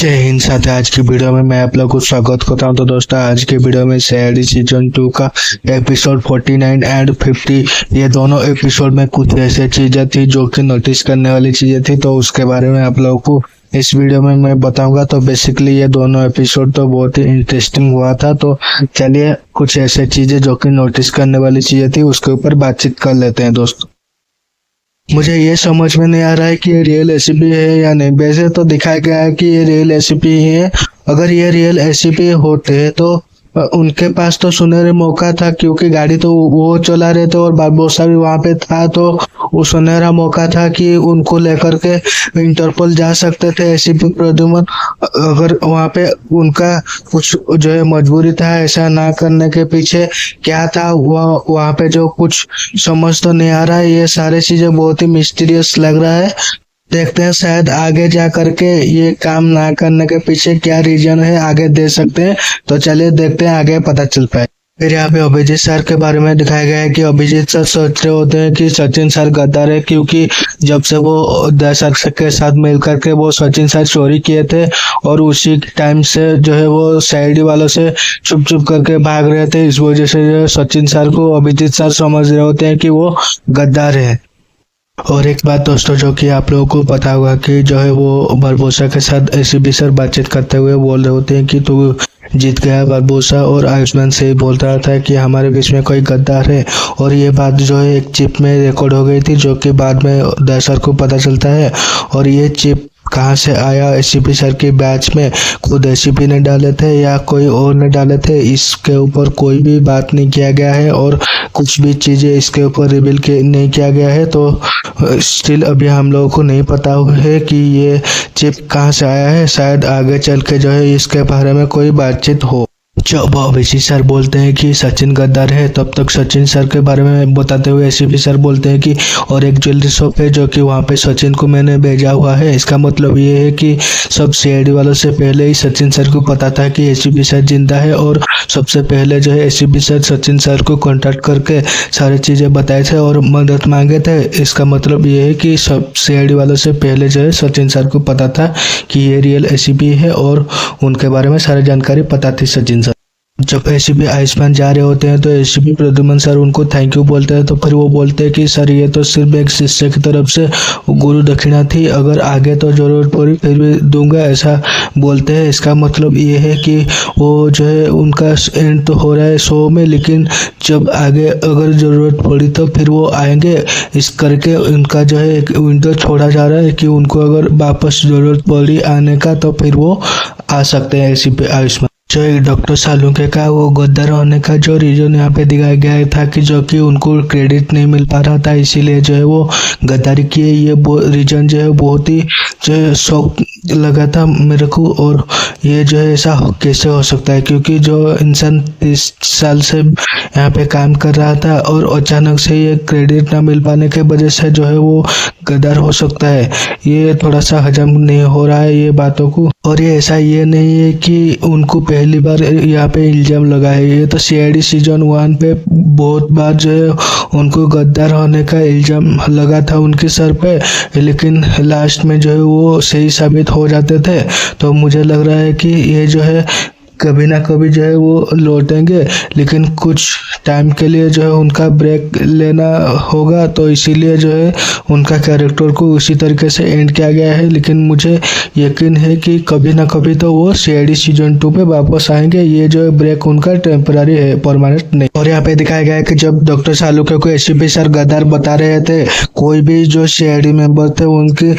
जय हिंद साथी, आज की वीडियो में मैं आप लोगों को स्वागत करता हूं। तो दोस्तों, आज की वीडियो में सीआईडी सीजन 2 का एपिसोड 49 एंड 50 ये दोनों एपिसोड में कुछ ऐसी चीजें थी जो कि नोटिस करने वाली चीजें थी, तो उसके बारे में आप लोगों को इस वीडियो में मैं बताऊंगा। तो बेसिकली ये दोनों एपिसोड तो बहुत ही इंटरेस्टिंग हुआ था। तो चलिए कुछ ऐसी चीजें जो कि नोटिस करने वाली चीजें थी उसके ऊपर बातचीत कर लेते हैं। दोस्तों, मुझे ये समझ में नहीं आ रहा है कि ये रियल एसीपी है या नहीं। वैसे तो दिखाया गया है कि ये रियल एसीपी ही है। अगर ये रियल एसीपी होते तो उनके पास तो सुनहरे मौका था, क्योंकि गाड़ी तो वो चला रहे थे और बारबोसा भी वहां पे था। तो वो सुनहरा मौका था कि उनको लेकर के इंटरपोल जा सकते थे एसीपी प्रद्युमन। अगर वहां पे उनका कुछ जो है मजबूरी था ऐसा ना करने के पीछे क्या था, वहां पे जो कुछ समझ तो नहीं आ रहा है। ये सारी चीजें बहुत ही मिस्टीरियस लग रहा है। देखते हैं शायद आगे जा करके ये काम ना करने के पीछे क्या रीजन है, आगे दे सकते हैं। तो चलिए देखते हैं, आगे पता चल पाए। फिर यहाँ पे अभिजीत सर के बारे में दिखाया गया है कि अभिजीत सर सोच रहे होते हैं कि सचिन सर गद्दार है, क्योंकि जब से वो दया सर के साथ मिल करके वो सचिन सर चोरी किए थे और उसी टाइम से जो है वो सीआईडी वालों से छुप छुप करके भाग रहे थे। इस वजह से जो है सचिन सर को अभिजीत सर समझ रहे होते हैं कि वो गद्दार है। और एक बात दोस्तों, जो कि आप लोगों को पता होगा कि जो है वो बारबोसा के साथ एसीपी सर बातचीत करते हुए बोल रहे होते हैं कि तू जीत गया बारबोसा, और आयुष्मान से ही बोल रहा था कि हमारे बीच में कोई गद्दार है। और ये बात जो है एक चिप में रिकॉर्ड हो गई थी, जो कि बाद में दया सर को पता चलता है। और ये चिप कहाँ से आया, एसीपी सर के बैच में खुद एसीपी ने डाले थे या कोई और ने डाले थे, इसके ऊपर कोई भी बात नहीं किया गया है और कुछ भी चीजें इसके ऊपर रिवील नहीं किया गया है। तो स्टिल अभी हम लोगों को नहीं पता है कि ये चिप कहाँ से आया है। शायद आगे चल के जो है इसके बारे में कोई बातचीत हो। जब अभिजीत सर बोलते हैं कि सचिन गद्दार है, तब तक सचिन सर के बारे में बताते हुए एसीपी सर बोलते हैं कि और एक ज्वेलरी शॉप है जो कि वहाँ पे सचिन को मैंने भेजा हुआ है। इसका मतलब ये है कि सब सीआईडी वालों से पहले ही सचिन सर को पता था कि एसीपी सर जिंदा है, और सबसे पहले जो है एसीपी सर सचिन सर को कॉन्टैक्ट करके सारी चीज़ें बताए थे और मदद मांगे थे। इसका मतलब ये है कि सब सीआईडी वालों से पहले जो है सचिन सर को पता था कि ये रियल एसीपी है और उनके बारे में सारी जानकारी पता थी सचिन सर। जब एसीपी आयुष्मान जा रहे होते हैं तो एसीपी प्रद्युमन सर उनको थैंक यू बोलते हैं। तो फिर वो बोलते हैं कि सर ये तो सिर्फ एक शिष्य की तरफ से गुरु दक्षिणा थी, अगर आगे तो जरूरत पड़ी फिर भी दूंगा, ऐसा बोलते हैं। इसका मतलब ये है कि वो जो है उनका एंड तो हो रहा है शो में, लेकिन जब आगे अगर ज़रूरत पड़ी तो फिर वो आएंगे। इस करके उनका जो है एक विंडो छोड़ा जा रहा है कि उनको अगर वापस ज़रूरत पड़ी आने का तो फिर वो आ सकते हैं एसीपी आयुष्मान। जो एक डॉक्टर सालुंके का वो गद्दार होने का जो रीजन यहाँ पे दिखाया गया था कि जो कि उनको क्रेडिट नहीं मिल पा रहा था, इसीलिए जो है वो गद्दारी किए। ये रीजन जो है बहुत ही जो है शौक लगा था मेरे को। और ये जो है ऐसा कैसे हो सकता है, क्योंकि जो इंसान 30 साल से यहाँ पे काम कर रहा था और अचानक से ये क्रेडिट ना मिल पाने के वजह से जो है वो गद्दार हो सकता है। ये थोड़ा सा हजम नहीं हो रहा है ये बातों को। और ये ऐसा ये नहीं है कि उनको पहली बार यहाँ पे इल्जाम लगा है, ये तो सीआईडी सीजन 1 पे बहुत बार जो है उनको गद्दार होने का इल्जाम लगा था उनके सर पे, लेकिन लास्ट में जो है वो सही साबित हो जाते थे। तो मुझे लग रहा है कि ये जो है कभी ना कभी जो है वो लौटेंगे, लेकिन कुछ टाइम के लिए जो है उनका ब्रेक लेना होगा। तो इसीलिए जो है उनका कैरेक्टर को उसी तरीके से एंड किया गया है। लेकिन मुझे यकीन है कि कभी ना कभी तो वो सीआईडी सीजन 2 पे वापस आएंगे। ये जो है ब्रेक उनका टेम्पररी है, परमानेंट नहीं। और यहाँ पे दिखाया गया है कि जब डॉक्टर सालुके को एसीपी सर गद्दार बता रहे थे, कोई भी जो सीआईडी मेंबर थे उनके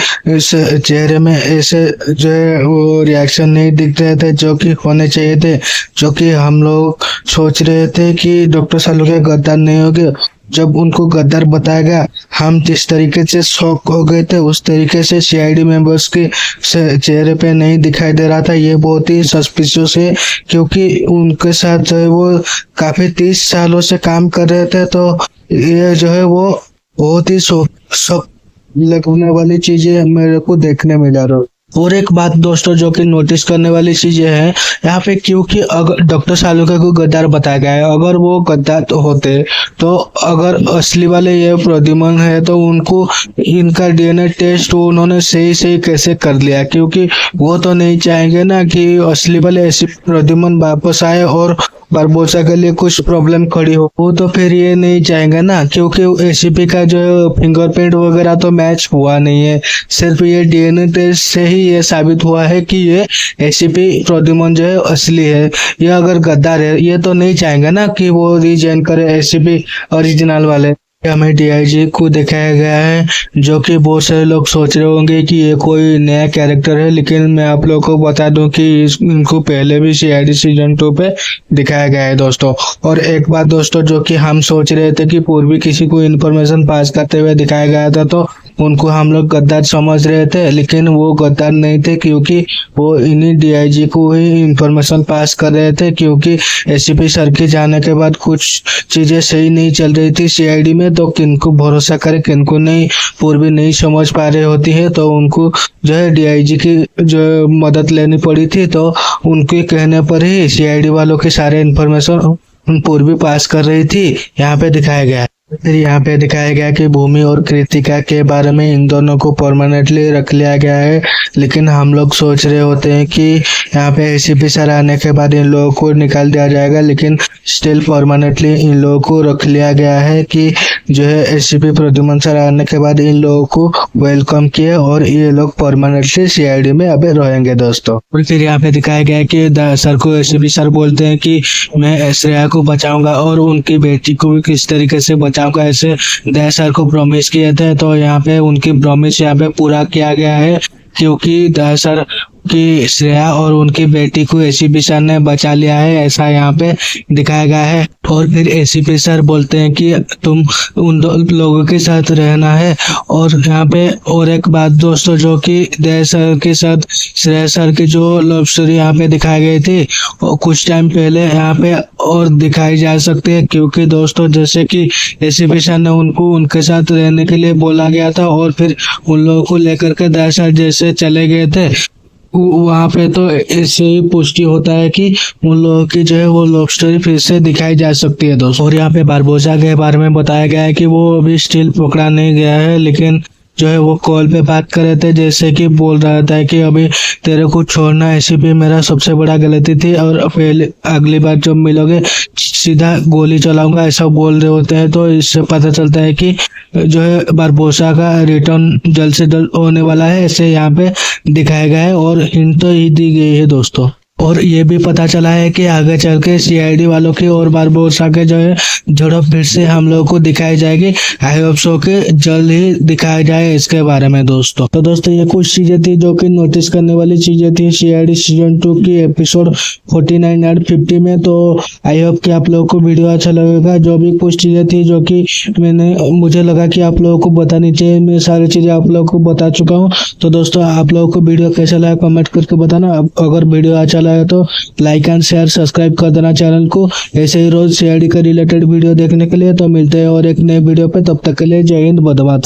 चेहरे में ऐसे जो है वो रिएक्शन नहीं दिख रहे थे जो कि होने चाहिए थे। जो कि हम लोग सोच रहे थे कि डॉक्टर सालुके गद्दार नहीं होंगे। जब उनको गद्दार बताया गया, हम जिस तरीके से शॉक हो गए थे उस तरीके से सीआईडी मेंबर्स के चेहरे पे नहीं दिखाई दे रहा था। ये बहुत ही सस्पिशियस है, क्योंकि उनके साथ जो है वो काफी 30 सालों से काम कर रहे थे। तो ये जो है वो बहुत ही शॉक लगने वाली चीजें मेरे को देखने मिला रहा। और एक बात दोस्तों जो कि नोटिस करने वाली चीज ये है यहाँ पे, क्योंकि अगर डॉक्टर सालुका को गद्दार बताया गया है, अगर वो गद्दार तो होते तो अगर असली वाले ये प्रद्युम्न है तो उनको इनका डीएनए टेस्ट उन्होंने सही सही कैसे कर लिया, क्योंकि वो तो नहीं चाहेंगे ना कि असली वाले ऐसे प्रद्युम्न वापस आए और बारबोसा के लिए कुछ प्रॉब्लम खड़ी हो। वो तो फिर ये नहीं चाहेंगे ना, क्योंकि एसीपी का जो फिंगरप्रिंट वगैरह तो मैच हुआ नहीं है, सिर्फ ये डीएनए टेस्ट से ही ये साबित हुआ है कि ये एसीपी प्रद्युम्न जो है असली है। ये अगर गद्दार है ये तो नहीं चाहेंगे ना कि वो रिजॉइन करे एसीपी ओरिजिनल वाले। हमें डीआईजी को दिखाया गया है, जो कि बहुत सारे लोग सोच रहे होंगे कि ये कोई नया कैरेक्टर है, लेकिन मैं आप लोगों को बता दूं कि इनको पहले भी सीआईडी सीजन 2 पे दिखाया गया है दोस्तों। और एक बात दोस्तों जो कि हम सोच रहे थे कि पूर्वी किसी को इन्फॉर्मेशन पास करते हुए दिखाया गया था तो उनको हम लोग गद्दार समझ रहे थे, लेकिन वो गद्दार नहीं थे, क्योंकि वो इन्हीं डीआईजी को ही इंफॉर्मेशन पास कर रहे थे, क्योंकि एसीपी सर के जाने के बाद कुछ चीजें सही नहीं चल रही थी सीआईडी में, तो किनको भरोसा करे किनको नहीं, पूर्वी नहीं समझ पा रही होती है, तो उनको जो है डीआईजी की जो मदद लेनी पड़ी थी, तो उनके कहने पर ही सीआईडी वालों के सारे इंफॉर्मेशन पूर्वी पास कर रही थी। यहाँ पे दिखाया गया फिर यहाँ पे दिखाया गया कि भूमि और कृतिका के बारे में इन दोनों को परमानेंटली रख लिया गया है, लेकिन हम लोग सोच रहे होते हैं कि यहाँ पे एसीपी सर आने के बाद इन लोगों को निकाल दिया जाएगा, लेकिन स्टिल परमानेंटली इन लोगों को रख लिया गया है कि जो है एसीपी प्रद्युम्न सर आने के बाद इन लोगों को वेलकम किए और ये लोग परमानेंटली सीआईडी में अभी रहेंगे दोस्तों। और फिर यहाँ पे दिखाया गया कि सर को एसीपी सर बोलते हैं कि मैं श्रेया को बचाऊंगा और उनकी बेटी को भी किस तरीके से बचाऊंगा, ऐसे दया सर को प्रॉमिस किए थे, तो यहाँ पे उनकी प्रॉमिस यहाँ पे पूरा किया गया है, क्योंकि दया सर कि श्रेया और उनकी बेटी को एसीपी सर ने बचा लिया है, ऐसा यहाँ पे दिखाया गया है। और फिर एसीपी सर बोलते हैं कि तुम उन लोगों के साथ रहना है। और यहाँ पे और एक बात दोस्तों जो कि दया सर के साथ श्रेया सर की जो लव स्टोरी यहाँ पे दिखाई गई थी और कुछ टाइम पहले यहाँ पे और दिखाई जा सकती है, क्योंकि दोस्तों जैसे कि एसीपी सर ने उनको उनके साथ रहने के लिए बोला गया था और फिर उन लोगों को लेकर के दया सर जैसे चले गए थे, वहाँ पे तो ऐसे ही पुष्टि होता है कि उन लोगों की जो है वो लव स्टोरी फिर से दिखाई जा सकती है दोस्तों। और यहाँ पे बारबोसा के बारे में बताया गया है कि वो अभी स्टिल पकड़ा नहीं गया है, लेकिन जो है वो कॉल पे बात कर रहे थे, जैसे कि बोल रहा था कि अभी तेरे को छोड़ना एसीपी मेरा सबसे बड़ा गलती थी और पहले अगली बार जब मिलोगे सीधा गोली चलाऊंगा, ऐसा बोल रहे होते हैं। तो इससे पता चलता है कि जो है बारबोसा का रिटर्न जल्द से जल्द होने वाला है, ऐसे यहाँ पे दिखाया गया है और हिंट तो ही दी गई है दोस्तों। और ये भी पता चला है कि आगे चल के सीआईडी वालों की और बारबोसा के जो है झड़प फिर से हम लोगों को दिखाई जाएगी। आई होप सो के जल्द ही दिखाया जाए इसके बारे में दोस्तों। तो दोस्तों ये कुछ चीजें थी जो कि नोटिस करने वाली चीजें थी सीआईडी सीजन 2 की एपिसोड 49 और 50 में। तो आई होप कि आप लोगों को वीडियो अच्छा लगेगा। जो भी कुछ चीजें थी जो कि मुझे लगा कि आप लोगों को बतानी चाहिए, मैं सारी चीजें आप लोगों को बता चुका हूँ। तो दोस्तों आप लोगों को वीडियो कैसा लगा कमेंट करके बताना। अगर वीडियो अच्छा लगा तो लाइक एंड शेयर सब्सक्राइब कर देना चैनल को, ऐसे ही रोज सीआईडी का रिलेटेड वीडियो देखने के लिए। तो मिलते हैं और एक नए वीडियो पे, तब तक के लिए जय हिंद, वंदे मातरम।